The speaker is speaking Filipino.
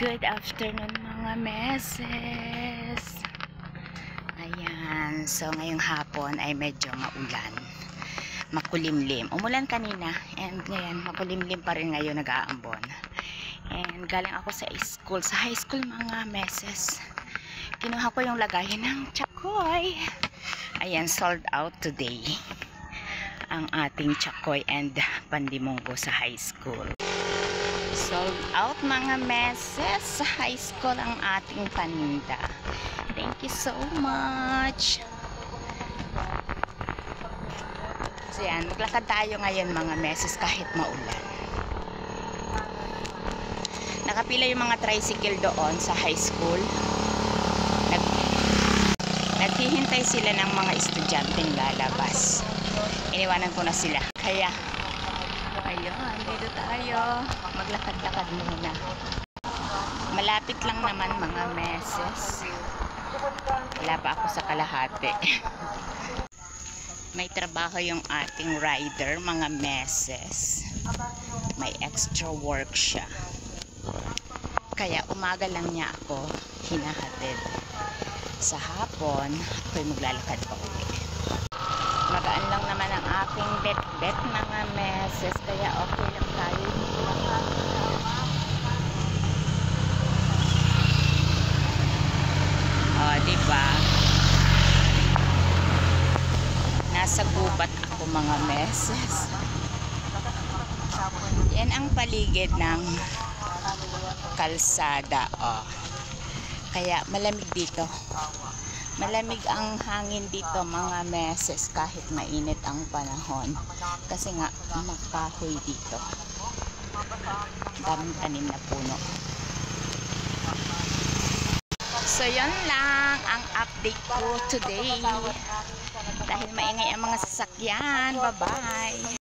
Good afternoon mga meses. Ayan, so ngayong hapon ay medyo maulan, makulimlim. Umulan kanina and ngayon makulimlim pa rin ngayon, nag-aambon. And galing ako sa school, sa high school mga meses. Kinuha ko yung lagayan ng chakoy. Ayan, sold out today ang ating chakoy and pandimunggo sa high school. Sold out mga meses, sa high school ang ating paninda. Thank you so much. So yan, maglakad tayo ngayon mga meses kahit maulan. Nakapila yung mga tricycle doon sa high school. Naghihintay sila ng mga estudyanteng lalabas. Iniwanan ko na sila. Kaya ayun, dito tayo. Maglakad-lakad muna. Malapit lang naman mga meses. Wala pa ako sa kalahati. May trabaho yung ating rider mga meses. May extra work siya. Kaya umaga lang niya ako hinahatid. Sa hapon, ako'y maglalakad pa uwi. Magaan lang naman ang aking bet-bet mga meses, kaya okay lang tayo maglakad. Diba? Nasa gubat ako mga meses. Yan ang paligid ng kalsada. Kaya malamig dito. Malamig ang hangin dito mga meses kahit mainit ang panahon. Kasi nga makahoy dito. Daming tanim na puno. So yun lang ang update ko today. Dahil maingay ang mga sasakyan. Bye bye.